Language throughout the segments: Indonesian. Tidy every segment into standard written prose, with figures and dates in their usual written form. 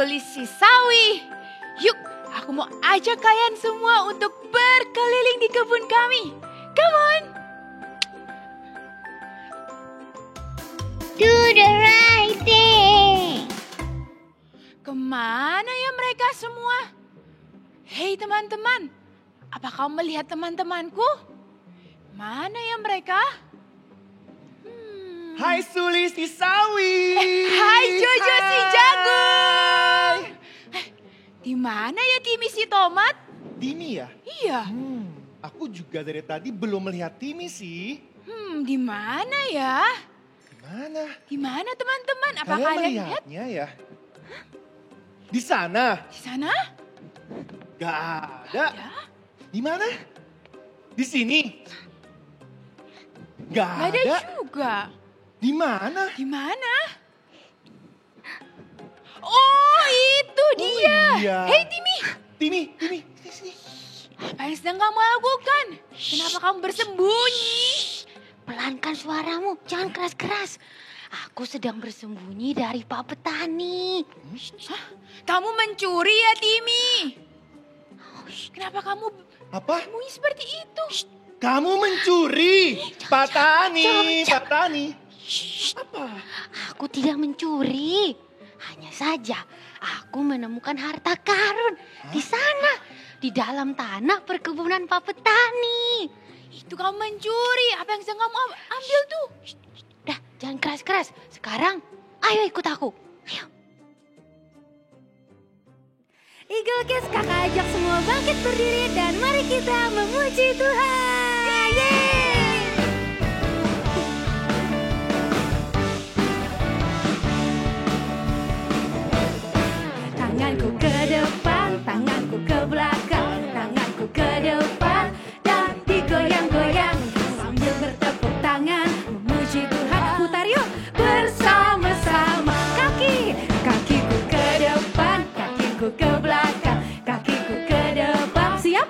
sulis si sawi. Yuk, aku mau ajak kalian semua untuk berkeliling di kebun kami. Come on. Do the right thing. Kemana ya mereka semua? Hei teman-teman, apa kau melihat teman-temanku? Mana ya mereka? Hai Sulis si sawi. Hai Jojo si Hai. jagung. Di mana ya Timi si tomat? Timi ya? Iya. Aku juga dari tadi belum melihat Timi sih. Di mana ya? Mana? Di mana teman-teman? Apa Kalian kalian lihat? melihatnya ya? Di sana? Di sana? Gak ada. Ya? Di mana? Di sini? Gak Gak ada ada. juga. Di mana? Di mana? Oh, itu dia. iya. Hei Timi, Timi, sini. apa yang sedang kamu lakukan? Kenapa kamu bersembunyi? Pelankan suaramu, jangan keras-keras. Aku sedang bersembunyi dari Pak Petani. Hah? Kamu mencuri ya Timi? Kenapa kamu Apa? bersembunyi seperti itu? Kamu mencuri? Pak Tani, jangan. Pak Tani. Shh, Apa? aku tidak mencuri. Hanya saja aku menemukan harta karun di sana, di dalam tanah perkebunan Pak Petani. Itu kamu mencuri. Apa yang sedang kamu ambil tuh? Dah, jangan keras-keras. Sekarang, ayo ikut aku. Ayo. Eagle Kids, kakak ajak semua bangkit berdiri dan mari kita memuji Tuhan. Yeay! Tanganku ke depan, tanganku ke belakang, tanganku ke depan dan digoyang-goyang sambil bertepuk tangan memuji Tuhan. Putar yuk bersama-sama. Kakiku ke depan, kakiku ke belakang, kakiku ke depan. Siap?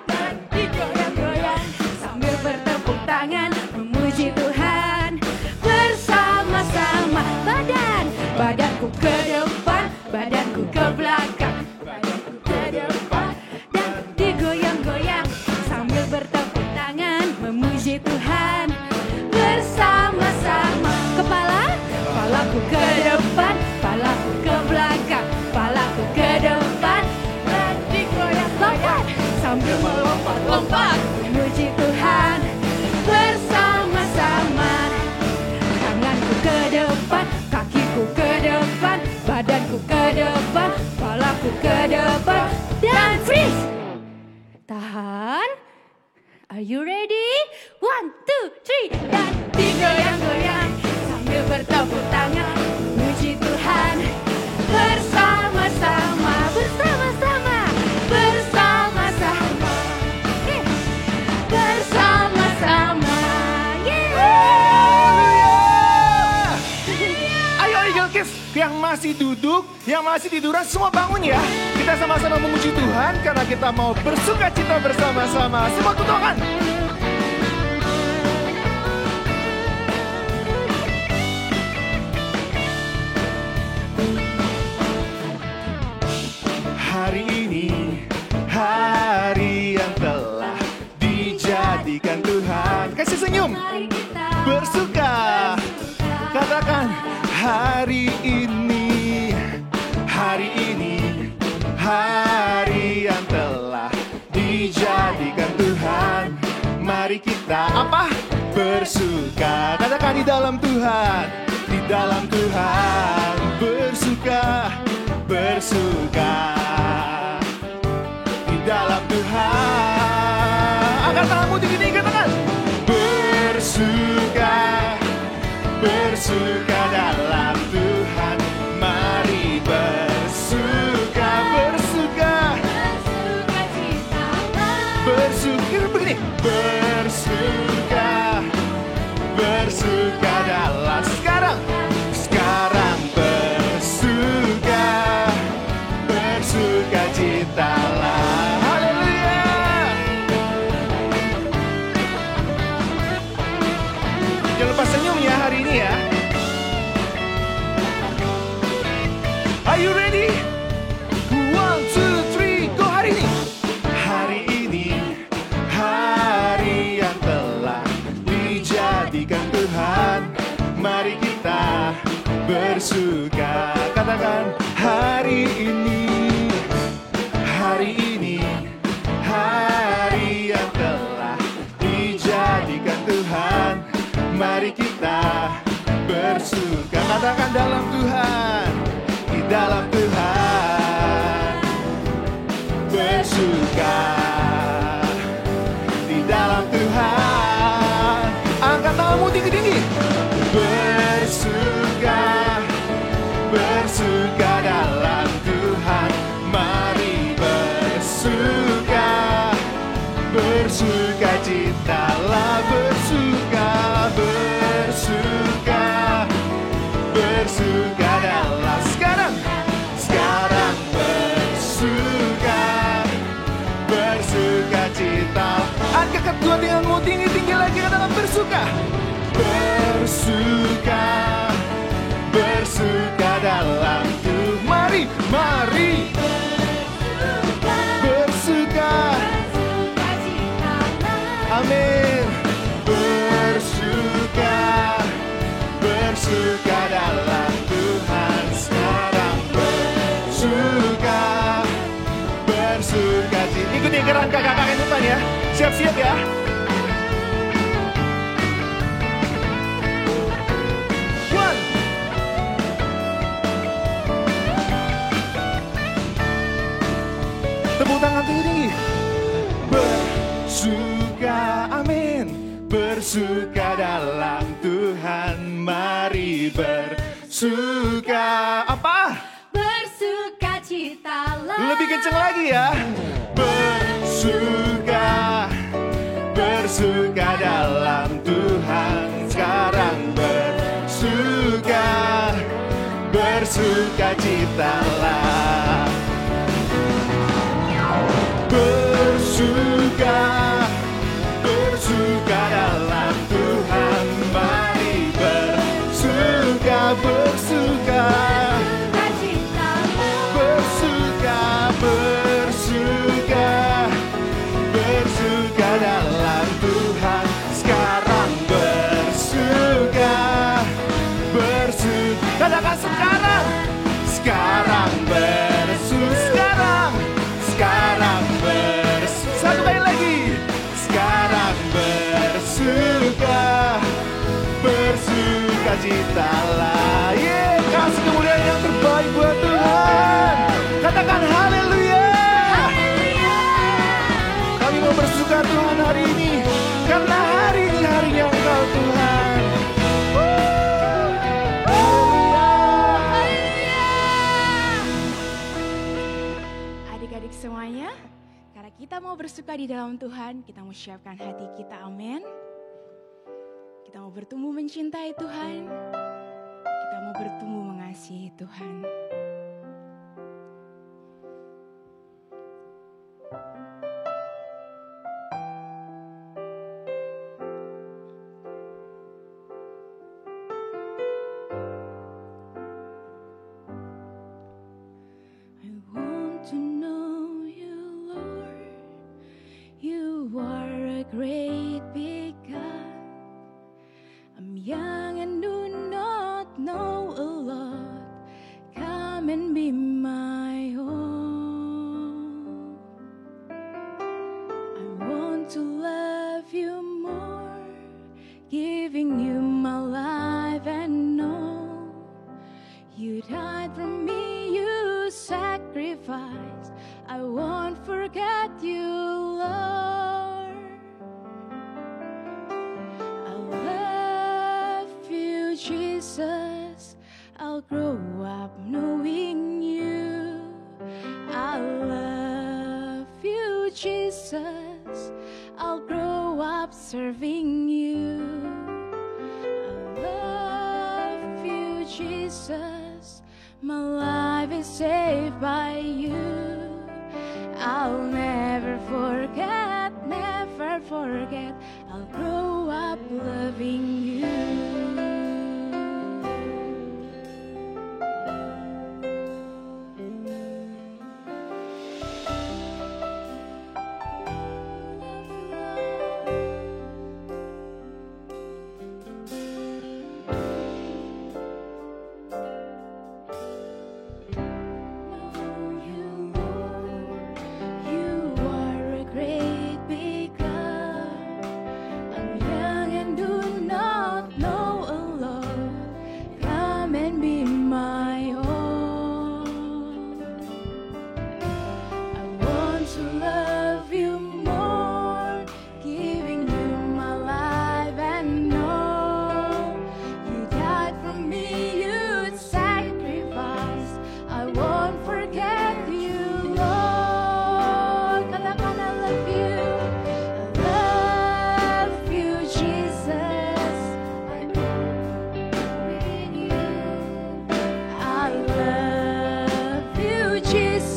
Digoyang-goyang sambil bertepuk tangan memuji Tuhan. Bersama-sama badanku ke depan, badanku ke belakang, badanku ke depan dan digoyang-goyang sambil bertepuk tangan memuji Tuhan. Bersama-sama kepalaku ke depan, kepalaku ke belakang, kepalaku ke depan dan digoyang-goyang sambil melompat-lompat memuji Tuhan. Bersama-sama tanganku ke depan, kakiku ke depan, badanku ke depan, kepalaku ke depan dan freeze. Tahan. Are you ready? 1, 2, 3 dan digoyang-goyang sambil bertepuk tangan memuji Tuhan. Bersama-sama, bersama-sama, bersama-sama, bersama-sama. Ayo Eagle Kids, yang masih duduk, yang masih tiduran semua bangun ya. Kita sama-sama memuji Tuhan karena kita mau bersuka cita bersama-sama. Semua tutukan. Hari ini, hari yang telah dijadikan Tuhan. Kasih senyum. Bersuka. Katakan hari ini, hari yang telah dijadikan Tuhan. Mari kita apa? Bersuka. Katakan di dalam Tuhan, di dalam Tuhan. Bersuka, bersuka. Di dalam Tuhan. Angkat tanganmu tinggi, katakan. Bersuka, bersuka dalam Tuhan. Mari bersuka, bersuka. Bersuka begini. Bersuka, bersuka dalam sekarang. Sekarang bersuka, bersuka citalah. Haleluya. Jangan lupa senyum ya hari ini ya. Are you ready? bersuka. Katakan hari ini, hari ini, hari yang telah dijadikan Tuhan. Mari kita bersuka. Katakan dalam Tuhan, di dalam Tuhan bersuka. Di dalam Tuhan, angkat tanganmu tinggi-tinggi. Bersuka, bersuka dalam Tuhan. Mari bersuka, bersuka citalah, bersuka, bersuka, bersuka dalam. Sekarang, sekarang bersuka, bersuka cita. Angkat kedua tanganmu tinggi-tinggi lagi ke dalam bersuka. Bersuka, bersuka dalam Tuhan. Mari, mari bersuka. Amin. Bersuka, bersuka dalam Tuhan. Sekarang bersuka, bersuka. Ikuti gerakan kakak itu ya. Siap-siap ya. Tepuk tangan tinggi-tinggi. Bersuka, amin. Bersuka dalam Tuhan. Mari bersuka. Apa? Bersuka citalah. Lebih kenceng lagi ya. Bersuka, bersuka dalam Tuhan. Sekarang bersuka, bersuka citalah. Bersuka, bersuka dalam Tuhan. Mari bersuka, bersuka, bersuka, bersuka, bersuka dalam Tuhan. Sekarang bersuka, bersuka. Katakan sekarang, sekarang bersuka, sekarang. Sekarang bersuka. Satu kali lagi. Sekarang bersuka, bersuka citalah. Kasih kemuliaan yang terbaik buat Tuhan. Katakan haleluya. Kami mau bersuka Tuhan hari ini, karena hari ini harinya Engkau Tuhan. Adik-adik semuanya, karena kita mau bersuka di dalam Tuhan, kita mau siapkan hati kita, amin. Kita mau bertumbuh mencintai Tuhan, kita mau bertumbuh mengasihi Tuhan. To know you, Lord, you are a great big God. I'm young and do not know a lot. Come and be my own. I want to love you more, giving you my life and know you died for me, you sacrificed. I won't forget you, Lord. I love you, Jesus. I'll grow up knowing you. I love you, Jesus. I'll grow up serving you. I love you, Jesus. My life is saved by you. I'll never forget, never forget. I'll grow up loving you.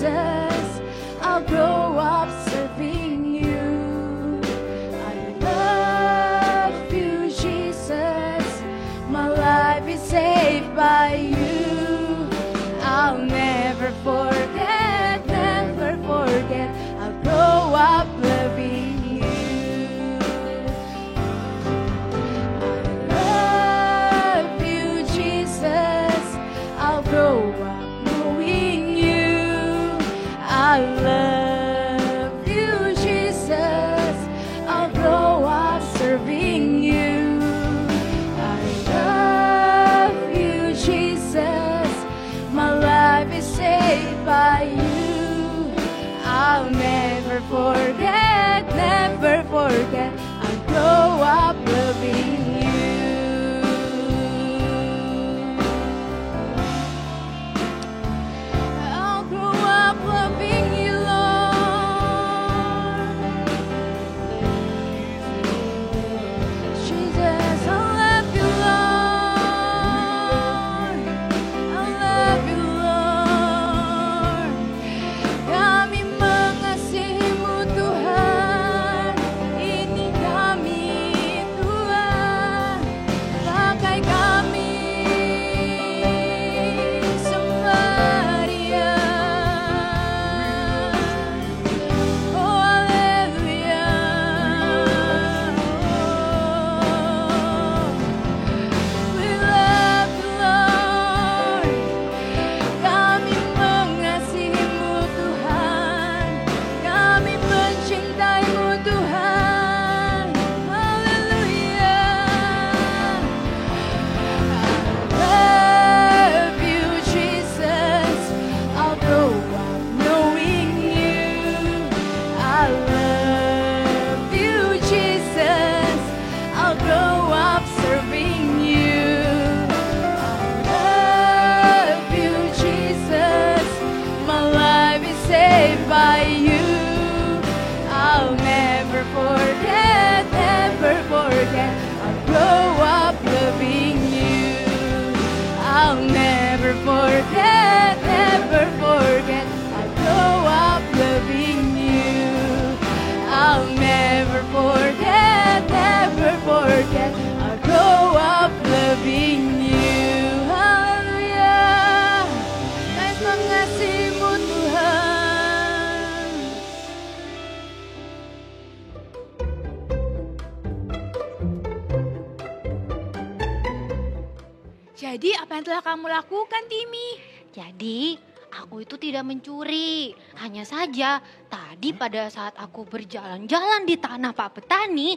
Jesus, I'll grow up serving you. I love you, Jesus, my life is saved by you. I'll never forget, I'll grow up loving you. I love you, Jesus, I'll grow up knowing you. I love you, Jesus, I'll grow up serving you. I love you, Jesus, my life is saved by you. I'll never forget, I'll grow up loving you. I'll grow up loving you, Lord. Jesus, I love you, Lord. I love you, Lord. Kami mengasihi-Mu, Tuhan. Ini kami, Tuhan. Pakai kami, sembah Dia. Oh, haleluya. We love you, Lord. Kami mengasihi-Mu, Tuhan. Kami mencintai-Mu, Tuhan. Haleluya. I love you, Jesus. I'll grow up knowing you. I love you, Jesus. I'll grow up serving you. I love you, Jesus. My life is saved by you. I'll never forget, I'll grow up loving you. I'll never forget, I'll grow up loving you. I'll never forget, I'll grow up loving you. Haleluya. Kami mengasihi-Mu, Tuhan. Jadi apa yang telah kamu lakukan, Timi? Jadi, aku itu tidak mencuri. Hanya saja, tadi pada saat aku berjalan-jalan di tanah Pak Petani,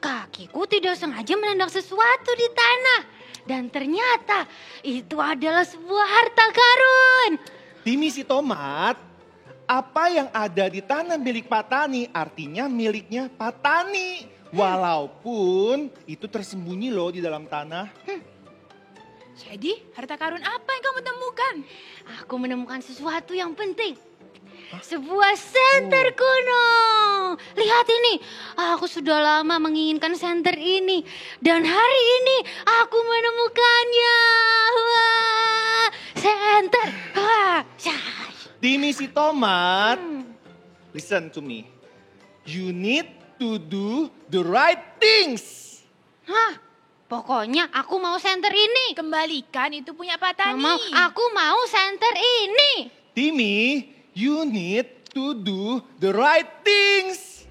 kakiku tidak sengaja menendang sesuatu di tanah. Dan ternyata itu adalah sebuah harta karun. Timi si tomat, apa yang ada di tanah milik Patani artinya miliknya Patani. Walaupun itu tersembunyi loh di dalam tanah. Jadi harta karun apa yang kamu temukan? Aku menemukan sesuatu yang penting. Sebuah senter kuno. Lihat ini, aku sudah lama menginginkan senter ini. Dan hari ini aku menemukannya. Wah, senter. Wah, syah. Timi si tomat, listen to me. You need to do the right things. Hah? Pokoknya aku mau senter ini. Kembalikan itu punya Pak Tani. Aku mau senter ini. Timi, you need to do the right things.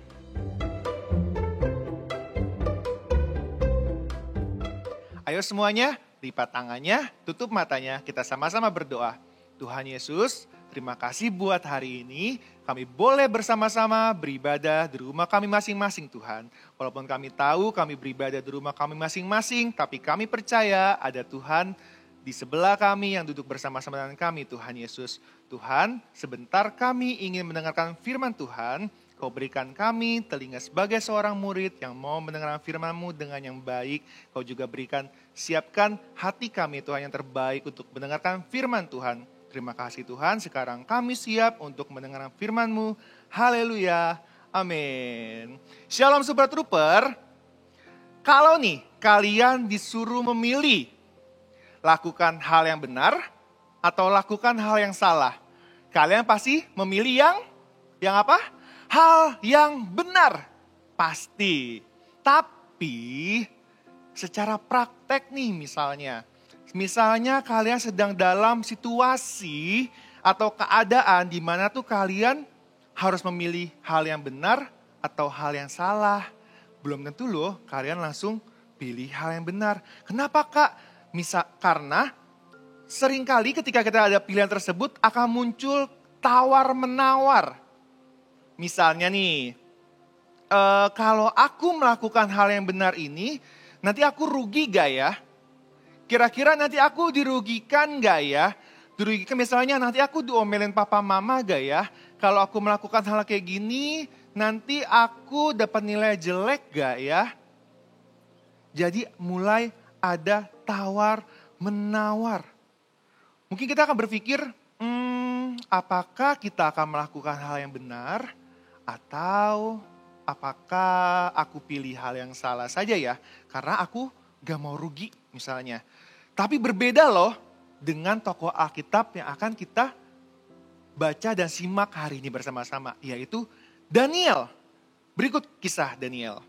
Ayo semuanya, lipat tangannya, tutup matanya, kita sama-sama berdoa. Tuhan Yesus, terima kasih buat hari ini. Kami boleh bersama-sama beribadah di rumah kami masing-masing, Tuhan. Walaupun kami tahu kami beribadah di rumah kami masing-masing, tapi kami percaya ada Tuhan di sebelah kami yang duduk bersama-sama dengan kami, Tuhan Yesus. Tuhan, sebentar kami ingin mendengarkan firman Tuhan. Kau berikan kami telinga sebagai seorang murid yang mau mendengarkan firman-Mu dengan yang baik. Kau juga berikan, siapkan hati kami Tuhan yang terbaik untuk mendengarkan firman Tuhan. Terima kasih Tuhan, sekarang kami siap untuk mendengarkan firman-Mu. Haleluya, amin. Shalom Super Trooper. Kalau nih kalian disuruh memilih, lakukan hal yang benar atau lakukan hal yang salah, Kalian pasti memilih yang apa? Hal yang benar. Pasti. Tapi secara praktek nih misalnya kalian sedang dalam situasi atau keadaan di mana tuh kalian harus memilih hal yang benar atau hal yang salah. Belum tentu loh kalian langsung pilih hal yang benar. Kenapa Kak? Karena seringkali ketika kita ada pilihan tersebut akan muncul tawar-menawar. Misalnya nih, kalau aku melakukan hal yang benar ini, nanti aku rugi gak ya? Kira-kira nanti aku dirugikan gak ya? Dirugikan misalnya nanti aku diomelin papa mama gak ya? Kalau aku melakukan hal kayak gini, nanti aku dapat nilai jelek gak ya? Jadi mulai ada tawar-menawar. Mungkin kita akan berpikir, apakah kita akan melakukan hal yang benar? Atau apakah aku pilih hal yang salah saja ya? Karena aku gak mau rugi misalnya. Tapi berbeda loh dengan tokoh Alkitab yang akan kita baca dan simak hari ini bersama-sama. Yaitu Daniel. Berikut kisah Daniel.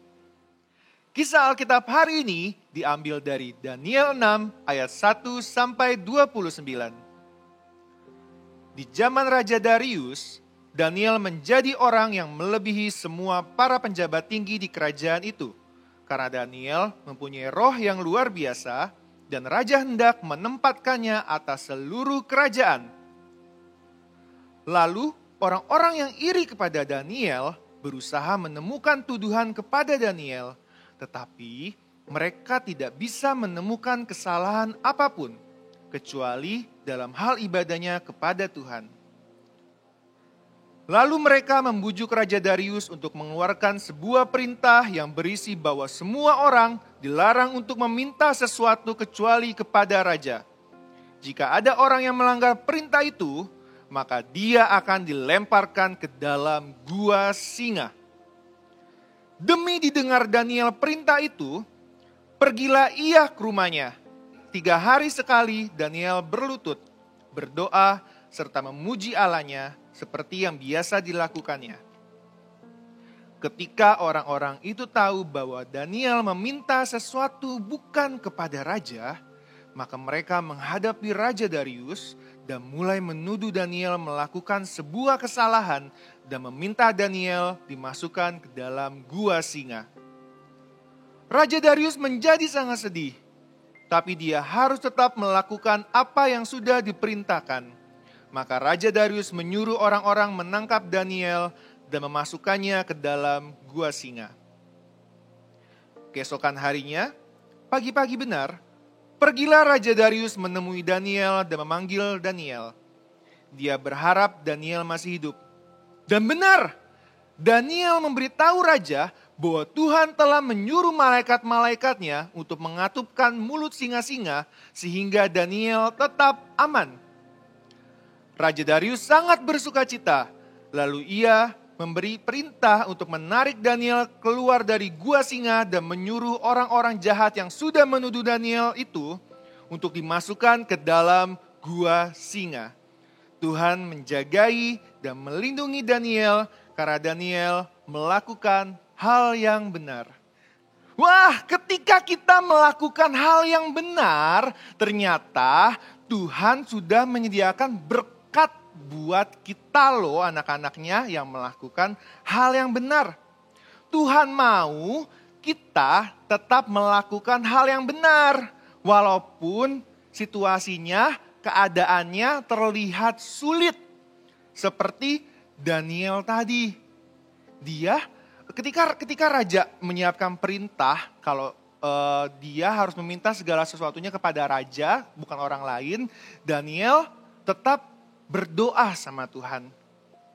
Kisah Alkitab hari ini diambil dari Daniel 6 ayat 1 sampai 29. Di zaman Raja Darius, Daniel menjadi orang yang melebihi semua para penjabat tinggi di kerajaan itu. Karena Daniel mempunyai roh yang luar biasa dan raja hendak menempatkannya atas seluruh kerajaan. Lalu orang-orang yang iri kepada Daniel berusaha menemukan tuduhan kepada Daniel, tetapi mereka tidak bisa menemukan kesalahan apapun, kecuali dalam hal ibadahnya kepada Tuhan. Lalu mereka membujuk Raja Darius untuk mengeluarkan sebuah perintah yang berisi bahwa semua orang dilarang untuk meminta sesuatu kecuali kepada raja. Jika ada orang yang melanggar perintah itu, maka dia akan dilemparkan ke dalam gua singa. Demi didengar Daniel perintah itu, pergilah ia ke rumahnya. 3 hari sekali Daniel berlutut, berdoa, serta memuji Allahnya seperti yang biasa dilakukannya. Ketika orang-orang itu tahu bahwa Daniel meminta sesuatu bukan kepada raja, maka mereka menghadapi Raja Darius dan mulai menuduh Daniel melakukan sebuah kesalahan dan meminta Daniel dimasukkan ke dalam gua singa. Raja Darius menjadi sangat sedih, tapi dia harus tetap melakukan apa yang sudah diperintahkan. Maka Raja Darius menyuruh orang-orang menangkap Daniel dan memasukkannya ke dalam gua singa. Keesokan harinya, pagi-pagi benar, pergilah Raja Darius menemui Daniel dan memanggil Daniel. Dia berharap Daniel masih hidup. Dan benar, Daniel memberitahu raja bahwa Tuhan telah menyuruh malaikat-malaikatnya untuk mengatupkan mulut singa-singa sehingga Daniel tetap aman. Raja Darius sangat bersukacita, lalu ia memberi perintah untuk menarik Daniel keluar dari gua singa dan menyuruh orang-orang jahat yang sudah menuduh Daniel itu untuk dimasukkan ke dalam gua singa. Tuhan menjagai dan melindungi Daniel karena Daniel melakukan hal yang benar. Wah, ketika kita melakukan hal yang benar, ternyata Tuhan sudah menyediakan berkat buat kita loh anak-anaknya yang melakukan hal yang benar. Tuhan mau kita tetap melakukan hal yang benar. Walaupun situasinya, keadaannya terlihat sulit. Seperti Daniel tadi. Dia ketika raja menyiapkan perintah kalau dia harus meminta segala sesuatunya kepada raja, bukan orang lain. Daniel tetap berdoa sama Tuhan.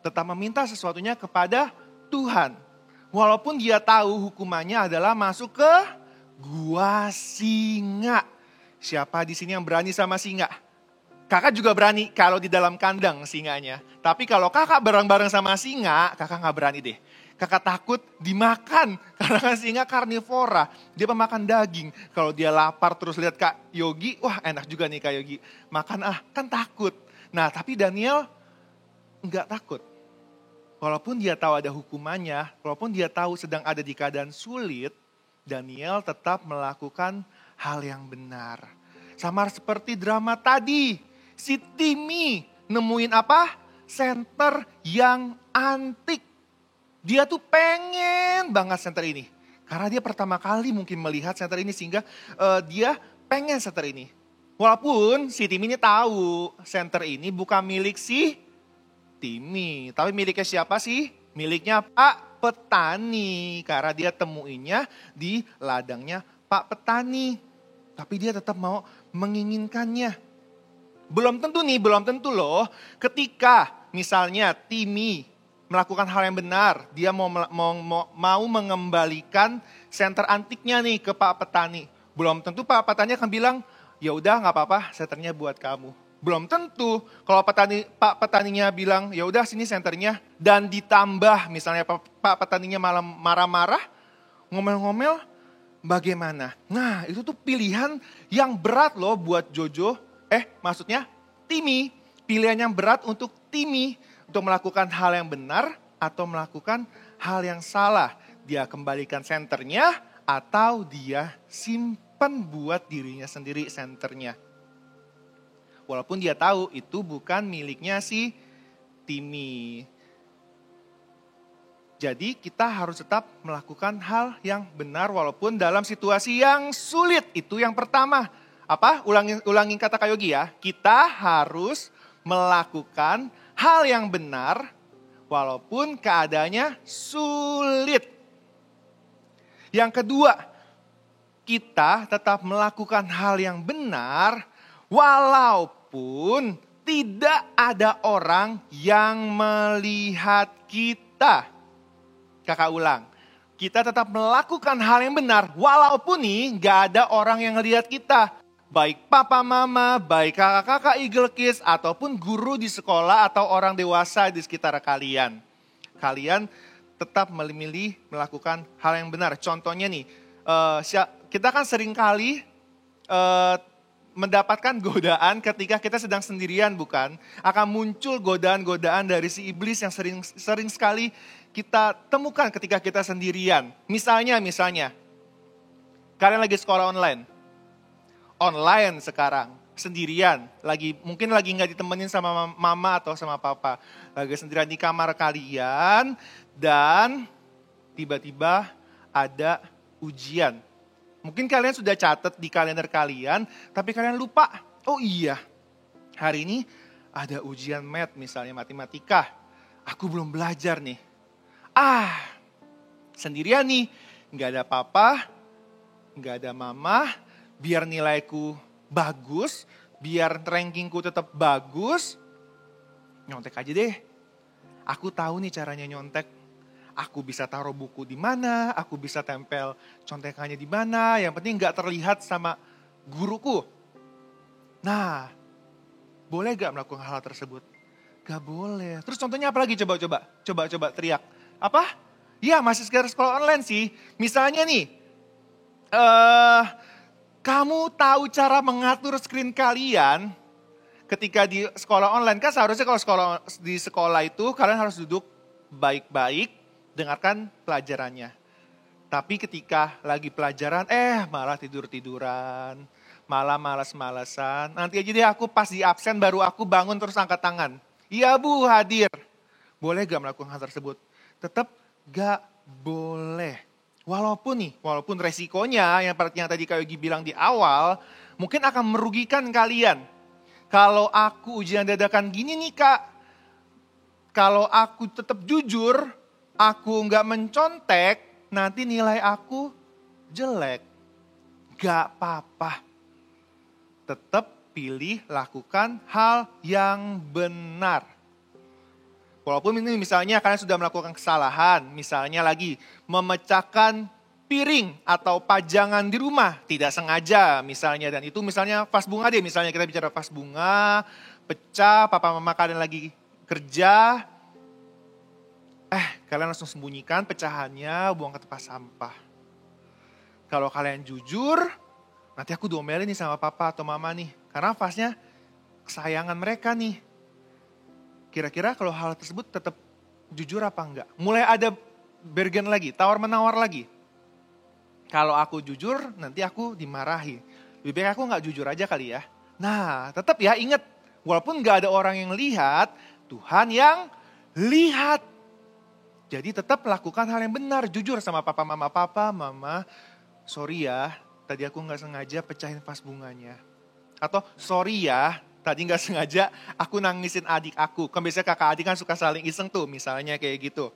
Tetap meminta sesuatunya kepada Tuhan. Walaupun dia tahu hukumannya adalah masuk ke gua singa. Siapa di sini yang berani sama singa? Kakak juga berani kalau di dalam kandang singanya. Tapi kalau kakak bareng-bareng sama singa, kakak gak berani deh. Kakak takut dimakan karena kan singa karnivora. Dia pemakan daging. Kalau dia lapar terus lihat Kak Yogi, wah enak juga nih Kak Yogi. Makan kan takut. Nah tapi Daniel enggak takut. Walaupun dia tahu ada hukumannya, walaupun dia tahu sedang ada di keadaan sulit, Daniel tetap melakukan hal yang benar. Sama seperti drama tadi, si Timmy nemuin apa? Senter yang antik. Dia tuh pengen banget senter ini. Karena dia pertama kali mungkin melihat senter ini sehingga dia pengen senter ini. Walaupun si Timmy ini tahu senter ini bukan milik si Timmy. Tapi miliknya siapa sih? Miliknya Pak Petani. Karena dia temuinnya di ladangnya Pak Petani. Tapi dia tetap mau menginginkannya. Belum tentu loh. Ketika misalnya Timmy melakukan hal yang benar. Dia mau mengembalikan senter antiknya nih ke Pak Petani. Belum tentu Pak Petani akan bilang, ya udah nggak apa-apa, senternya buat kamu. Belum tentu kalau Pak Petaninya bilang, ya udah sini senternya. Dan ditambah misalnya Pak Petaninya malah marah-marah, ngomel-ngomel, bagaimana? Nah itu tuh pilihan yang berat loh buat Jojo. Maksudnya Timmy. Pilihan yang berat untuk Timmy. Untuk melakukan hal yang benar atau melakukan hal yang salah. Dia kembalikan senternya atau dia simpen buat dirinya sendiri senternya. Walaupun dia tahu itu bukan miliknya si Timmy. Jadi kita harus tetap melakukan hal yang benar walaupun dalam situasi yang sulit. Itu yang pertama. Apa? Ulangin kata Kak Yogi ya. Kita harus melakukan hal yang benar walaupun keadaannya sulit. Yang kedua, kita tetap melakukan hal yang benar walaupun tidak ada orang yang melihat kita. Kakak ulang. Kita tetap melakukan hal yang benar walaupun nih gak ada orang yang lihat kita. Baik papa mama, baik kakak-kakak Eagle Kids ataupun guru di sekolah atau orang dewasa di sekitar kalian. Kalian tetap memilih melakukan hal yang benar. Contohnya nih, kita kan seringkali mendapatkan godaan ketika kita sedang sendirian, bukan? Akan muncul godaan-godaan dari si iblis yang sering sekali kita temukan ketika kita sendirian. Misalnya, kalian lagi sekolah online sekarang, sendirian, mungkin lagi nggak ditemenin sama mama atau sama papa, lagi sendirian di kamar kalian, dan tiba-tiba ada ujian. Mungkin kalian sudah catat di kalender kalian, tapi kalian lupa. Oh iya, hari ini ada ujian math misalnya matematika. Aku belum belajar nih. Sendirian nih, nggak ada papa, nggak ada mama. Biar nilaiku bagus, biar rankingku tetap bagus, nyontek aja deh. Aku tahu nih caranya nyontek. Aku bisa taruh buku di mana, aku bisa tempel contekannya di mana, yang penting gak terlihat sama guruku. Nah, boleh gak melakukan hal tersebut? Gak boleh. Terus contohnya apa lagi? Coba teriak. Apa? Ya masih sekedar sekolah online sih. Misalnya nih, kamu tahu cara mengatur screen kalian ketika di sekolah online. Kan seharusnya kalau di sekolah itu kalian harus duduk baik-baik, dengarkan pelajarannya. Tapi ketika lagi pelajaran, malah tidur-tiduran, malah malas-malasan. Nanti aja deh aku pas di absen baru aku bangun terus angkat tangan. Iya Bu, hadir. Boleh gak melakukan hal tersebut? Tetap gak boleh. Walaupun resikonya yang tadi Kak Yogi bilang di awal, mungkin akan merugikan kalian. Kalau aku ujian dadakan gini nih Kak, kalau aku tetap jujur, aku gak mencontek, nanti nilai aku jelek. Gak apa-apa. Tetap pilih lakukan hal yang benar. Walaupun ini misalnya kalian sudah melakukan kesalahan, misalnya lagi memecahkan piring atau pajangan di rumah, tidak sengaja misalnya. Dan itu misalnya vas bunga deh, misalnya kita bicara vas bunga, pecah, papa mama kalian lagi kerja, kalian langsung sembunyikan pecahannya, buang ke tempat sampah. Kalau kalian jujur, nanti aku diomelin nih sama papa atau mama nih, karena vasnya kesayangan mereka nih. kira-kira kalau hal tersebut tetap jujur apa enggak? Mulai ada bergen lagi, tawar-menawar lagi. Kalau aku jujur, nanti aku dimarahi. Lebih baik aku nggak jujur aja kali ya. Nah, tetap ya ingat, walaupun nggak ada orang yang lihat, Tuhan yang lihat. Jadi tetap lakukan hal yang benar, jujur sama papa, mama, sorry ya, tadi aku nggak sengaja pecahin vas bunganya. Atau sorry ya, tadi nggak sengaja aku nangisin adik aku. Kan biasanya kakak adik kan suka saling iseng tuh, misalnya kayak gitu.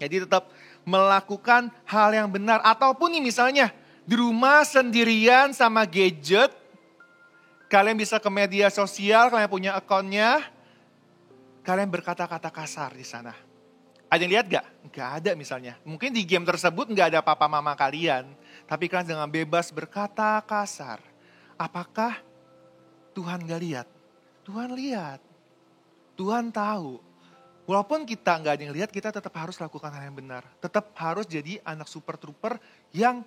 Jadi tetap melakukan hal yang benar. Ataupun nih misalnya di rumah sendirian sama gadget. Kalian bisa ke media sosial, kalian punya akunnya. Kalian berkata-kata kasar di sana. Ada yang lihat gak? Gak ada misalnya. Mungkin di game tersebut gak ada papa mama kalian. Tapi kalian dengan bebas berkata kasar. Apakah Tuhan gak lihat? Tuhan lihat. Tuhan tahu. Walaupun kita gak ada yang lihat, kita tetap harus lakukan hal yang benar. Tetap harus jadi anak super trooper yang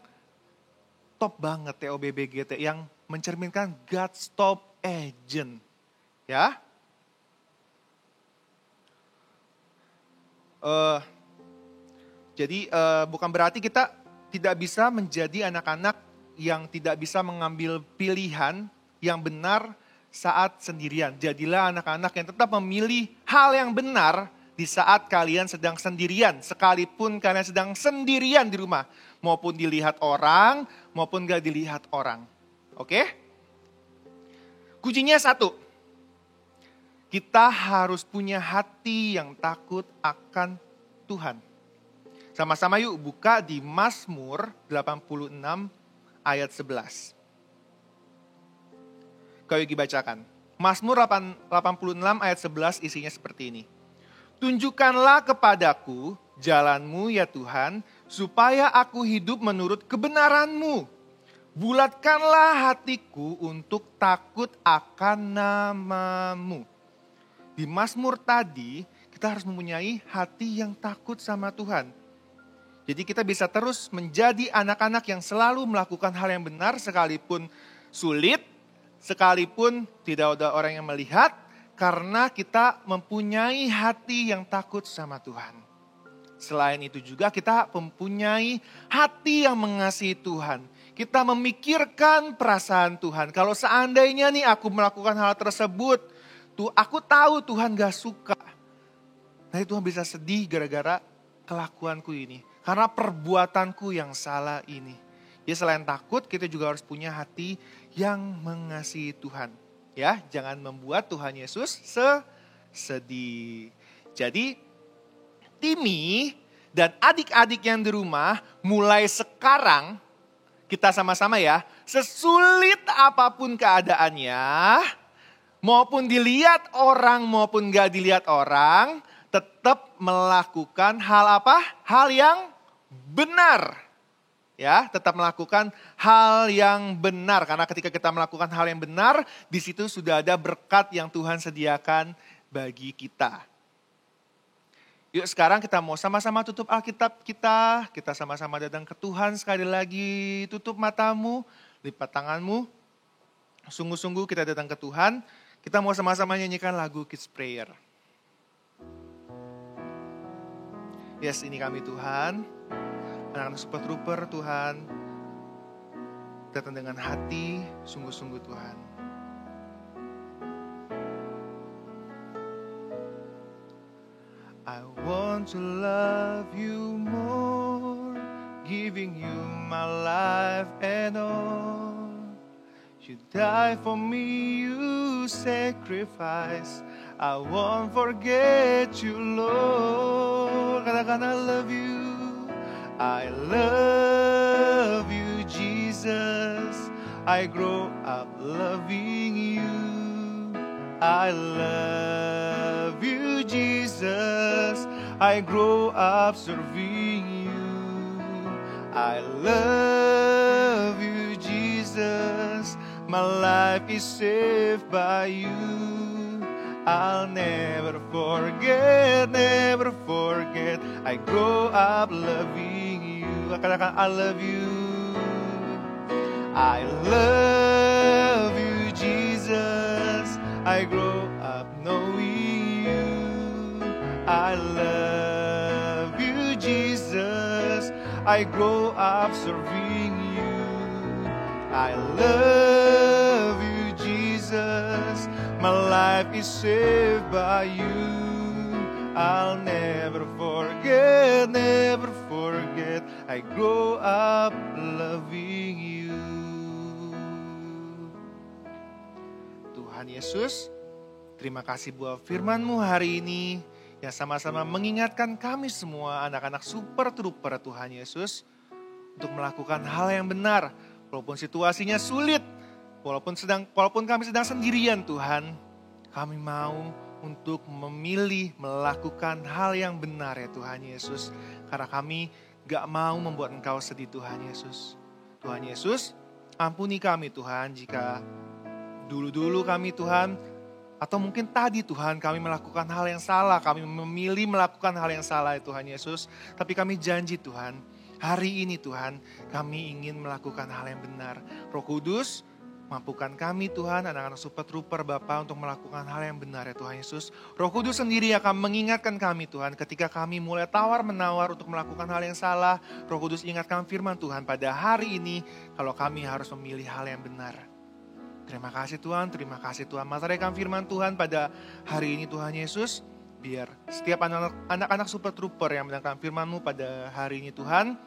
top banget, TOBBGT, yang mencerminkan God's top agent. Ya. Jadi bukan berarti kita tidak bisa menjadi anak-anak yang tidak bisa mengambil pilihan yang benar saat sendirian. Jadilah anak-anak yang tetap memilih hal yang benar di saat kalian sedang sendirian. Sekalipun kalian sedang sendirian di rumah. Maupun dilihat orang, maupun gak dilihat orang. Oke? Kuncinya satu. Kita harus punya hati yang takut akan Tuhan. Sama-sama yuk buka di Mazmur 86 ayat 11. Kau Yogi bacakan. Mazmur 86 ayat 11 isinya seperti ini. Tunjukkanlah kepadaku jalanmu ya Tuhan, supaya aku hidup menurut kebenaranmu. Bulatkanlah hatiku untuk takut akan namamu. Di Mazmur tadi, kita harus mempunyai hati yang takut sama Tuhan. Jadi kita bisa terus menjadi anak-anak yang selalu melakukan hal yang benar sekalipun sulit, sekalipun tidak ada orang yang melihat, karena kita mempunyai hati yang takut sama Tuhan. Selain itu juga kita mempunyai hati yang mengasihi Tuhan. Kita memikirkan perasaan Tuhan. Kalau seandainya nih aku melakukan hal tersebut, aku tahu Tuhan gak suka. Nanti Tuhan bisa sedih gara-gara kelakuanku ini. Karena perbuatanku yang salah ini. Ya selain takut, kita juga harus punya hati yang mengasihi Tuhan. Ya, jangan membuat Tuhan Yesus sedih. Jadi, Timi dan adik-adik yang di rumah, mulai sekarang kita sama-sama ya, sesulit apapun keadaannya, maupun dilihat orang maupun gak dilihat orang, tetap melakukan hal apa? Hal yang benar. Ya, tetap melakukan hal yang benar. Karena ketika kita melakukan hal yang benar, di situ sudah ada berkat yang Tuhan sediakan bagi kita. Yuk sekarang kita mau sama-sama tutup Alkitab kita. Kita sama-sama datang ke Tuhan sekali lagi. Tutup matamu, lipat tanganmu. Sungguh-sungguh kita datang ke Tuhan. Kita mau sama-sama nyanyikan lagu Kids Prayer. Yes, ini kami Tuhan. Anak-anak Super Trooper Tuhan. Datang dengan hati, sungguh-sungguh Tuhan. I want to love you more, giving you my life and all. You die for me, you sacrifice. I won't forget you, Lord. Katakan I love you. I love you, Jesus. I grow up loving you. I love you, Jesus. I grow up serving you. I love you, Jesus. My life is saved by you. I'll never forget, never forget. I grow up loving you. Katakan I love you. I love you, Jesus. I grow up knowing you. I love you, Jesus. I grow up serving you. I love you, Jesus. My life is saved by you. I'll never forget, never forget. I grow up loving you. Tuhan Yesus, terima kasih buat firman-Mu hari ini yang sama-sama mengingatkan kami semua anak-anak super trooper Tuhan Yesus untuk melakukan hal yang benar walaupun situasinya sulit, walaupun kami sedang sendirian Tuhan, kami mau untuk memilih melakukan hal yang benar ya Tuhan Yesus, karena kami gak mau membuat Engkau sedih Tuhan Yesus. Tuhan Yesus, ampuni kami Tuhan jika dulu-dulu kami Tuhan, atau mungkin tadi Tuhan kami melakukan hal yang salah, kami memilih melakukan hal yang salah ya Tuhan Yesus. Tapi kami janji Tuhan, hari ini Tuhan kami ingin melakukan hal yang benar. Roh Kudus, mampukan kami Tuhan, anak-anak super trooper Bapa untuk melakukan hal yang benar ya Tuhan Yesus. Roh Kudus sendiri akan mengingatkan kami Tuhan ketika kami mulai tawar-menawar untuk melakukan hal yang salah. Roh Kudus ingatkan firman Tuhan pada hari ini kalau kami harus memilih hal yang benar. Terima kasih Tuhan, terima kasih Tuhan. Masyarakat firman Tuhan pada hari ini Tuhan Yesus. Biar setiap anak-anak super trooper yang mendengarkan firman-Mu pada hari ini Tuhan,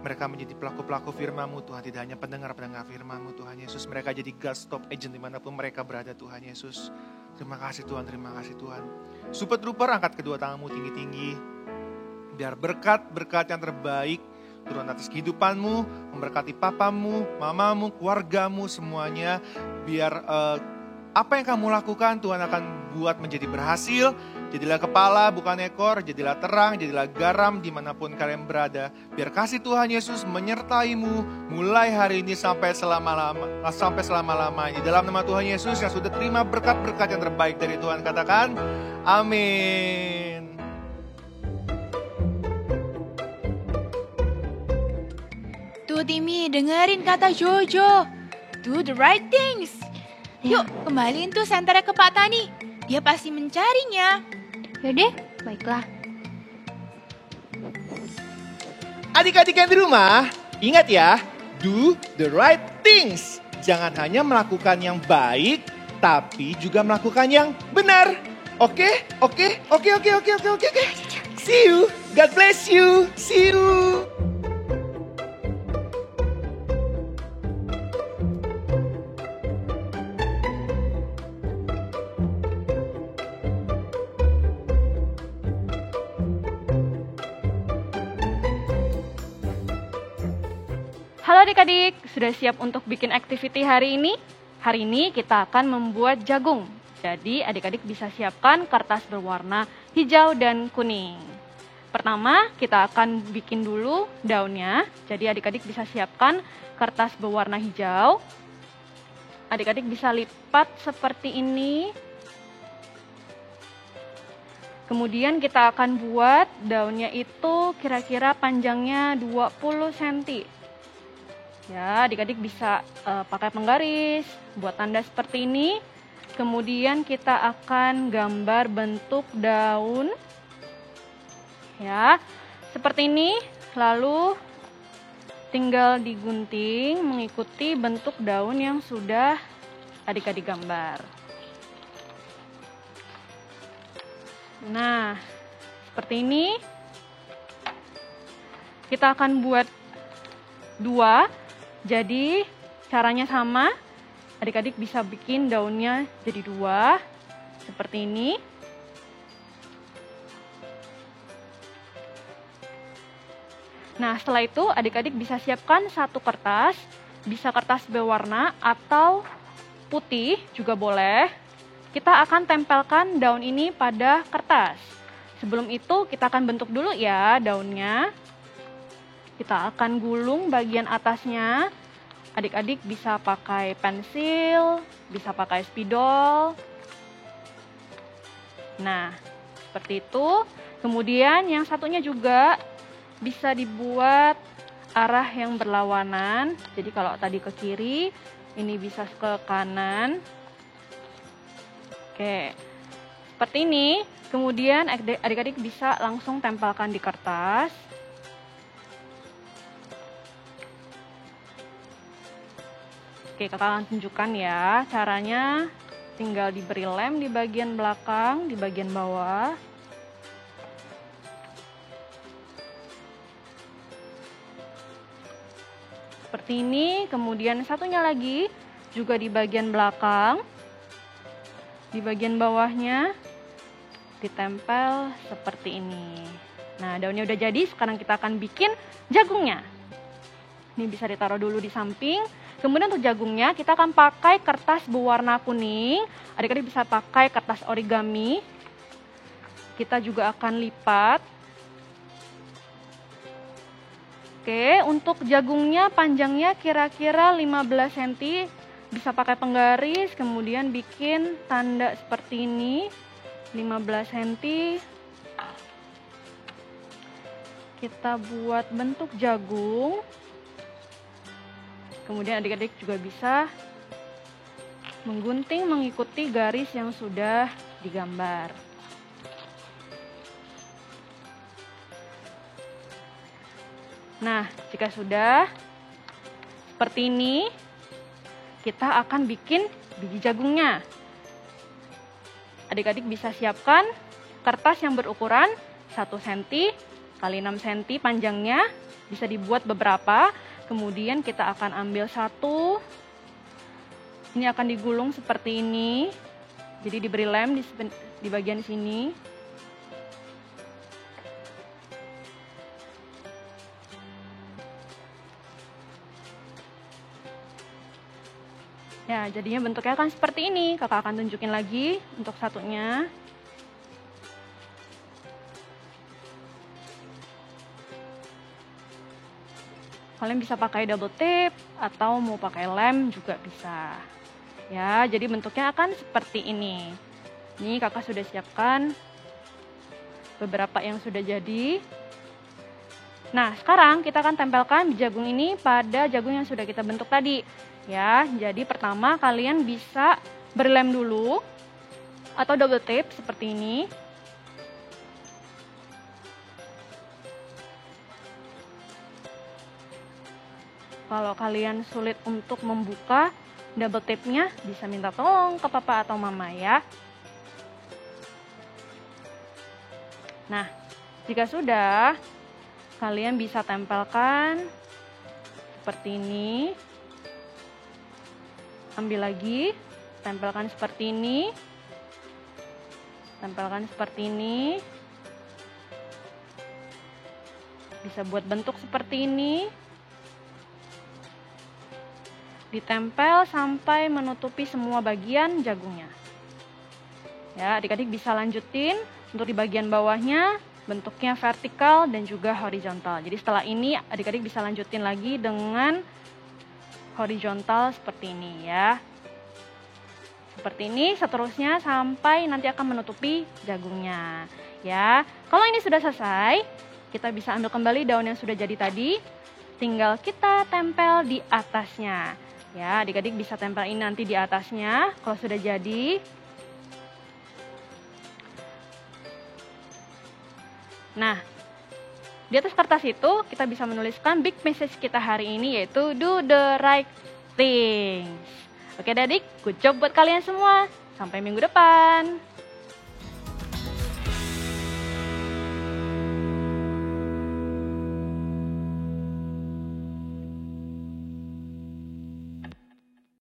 mereka menjadi pelaku-pelaku firman-Mu Tuhan. Tidak hanya pendengar-pendengar firman-Mu Tuhan Yesus. Mereka jadi God Stop Agent dimanapun mereka berada Tuhan Yesus. Terima kasih Tuhan, terima kasih Tuhan. Super trooper, angkat kedua tanganmu tinggi-tinggi. Biar berkat-berkat yang terbaik turun atas kehidupanmu, memberkati papamu, mamamu, keluargamu semuanya. Biar apa yang kamu lakukan Tuhan akan buat menjadi berhasil. Jadilah kepala bukan ekor, jadilah terang, jadilah garam dimanapun kalian berada. Biar kasih Tuhan Yesus menyertaimu mulai hari ini sampai selama-lamanya. Dalam nama Tuhan Yesus yang sudah terima berkat-berkat yang terbaik dari Tuhan, katakan amin. Tuh Timmy, dengerin kata Jojo. Do the right things. Yuk, kembaliin tuh senternya ke Pak Tani. Dia pasti mencarinya. Yaudah, baiklah. Adik-adik yang di rumah, ingat ya, do the right things. Jangan hanya melakukan yang baik, tapi juga melakukan yang benar. Oke. See you. God bless you. See you. Halo adik-adik, sudah siap untuk bikin activity hari ini? Hari ini kita akan membuat jagung. Jadi adik-adik bisa siapkan kertas berwarna hijau dan kuning. Pertama, kita akan bikin dulu daunnya. Jadi adik-adik bisa siapkan kertas berwarna hijau. Adik-adik bisa lipat seperti ini. Kemudian kita akan buat daunnya itu kira-kira panjangnya 20 cm. Ya, adik-adik bisa pakai penggaris, buat tanda seperti ini. Kemudian kita akan gambar bentuk daun. Ya, seperti ini. Lalu tinggal digunting mengikuti bentuk daun yang sudah adik-adik gambar. Nah, seperti ini. Kita akan buat 2. Jadi caranya sama, adik-adik bisa bikin daunnya jadi 2, seperti ini. Nah setelah itu adik-adik bisa siapkan satu kertas, bisa kertas berwarna atau putih juga boleh. Kita akan tempelkan daun ini pada kertas. Sebelum itu kita akan bentuk dulu ya daunnya. Kita akan gulung bagian atasnya. Adik-adik bisa pakai pensil, bisa pakai spidol. Nah, seperti itu. Kemudian yang satunya juga bisa dibuat arah yang berlawanan. Jadi kalau tadi ke kiri, ini bisa ke kanan. Oke, Seperti ini. Kemudian adik-adik bisa langsung tempelkan di kertas. Oke, kakak akan tunjukkan ya caranya. Tinggal diberi lem di bagian belakang, di bagian bawah. Seperti ini, kemudian satunya lagi juga di bagian belakang. Di bagian bawahnya ditempel seperti ini. Nah, daunnya udah jadi, sekarang kita akan bikin jagungnya. Ini bisa ditaruh dulu di samping. Kemudian untuk jagungnya kita akan pakai kertas berwarna kuning. Adik-adik bisa pakai kertas origami. Kita juga akan lipat. Oke, untuk jagungnya panjangnya kira-kira 15 cm. Bisa pakai penggaris, kemudian bikin tanda seperti ini. 15 cm. Kita buat bentuk jagung. Kemudian adik-adik juga bisa menggunting mengikuti garis yang sudah digambar. Nah, jika sudah seperti ini, kita akan bikin biji jagungnya. Adik-adik bisa siapkan kertas yang berukuran 1 cm x 6 cm panjangnya, bisa dibuat beberapa. Kemudian kita akan ambil satu. Ini akan digulung seperti ini. Jadi diberi lem di bagian sini. Ya, jadinya bentuknya akan seperti ini. Kakak akan tunjukin lagi untuk satunya. Kalian bisa pakai double tape atau mau pakai lem juga bisa. Ya, jadi bentuknya akan seperti ini. Ini kakak sudah siapkan beberapa yang sudah jadi. Nah, sekarang kita akan tempelkan jagung ini pada jagung yang sudah kita bentuk tadi. Ya, jadi pertama kalian bisa berlem dulu atau double tape seperti ini. Kalau kalian sulit untuk membuka double tape-nya, bisa minta tolong ke papa atau mama ya. Nah, jika sudah, kalian bisa tempelkan seperti ini. Ambil lagi, tempelkan seperti ini. Tempelkan seperti ini. Bisa buat bentuk seperti ini. Ditempel sampai menutupi semua bagian jagungnya. Ya, adik-adik bisa lanjutin untuk di bagian bawahnya bentuknya vertikal dan juga horizontal. Jadi setelah ini adik-adik bisa lanjutin lagi dengan horizontal seperti ini ya. Seperti ini seterusnya sampai nanti akan menutupi jagungnya. Ya, kalau ini sudah selesai, kita bisa ambil kembali daun yang sudah jadi tadi. Tinggal kita tempel di atasnya. Ya, adik-adik bisa tempel ini nanti di atasnya kalau sudah jadi. Nah, di atas kertas itu kita bisa menuliskan big message kita hari ini, yaitu do the right things. Oke adik, good job buat kalian semua. Sampai minggu depan.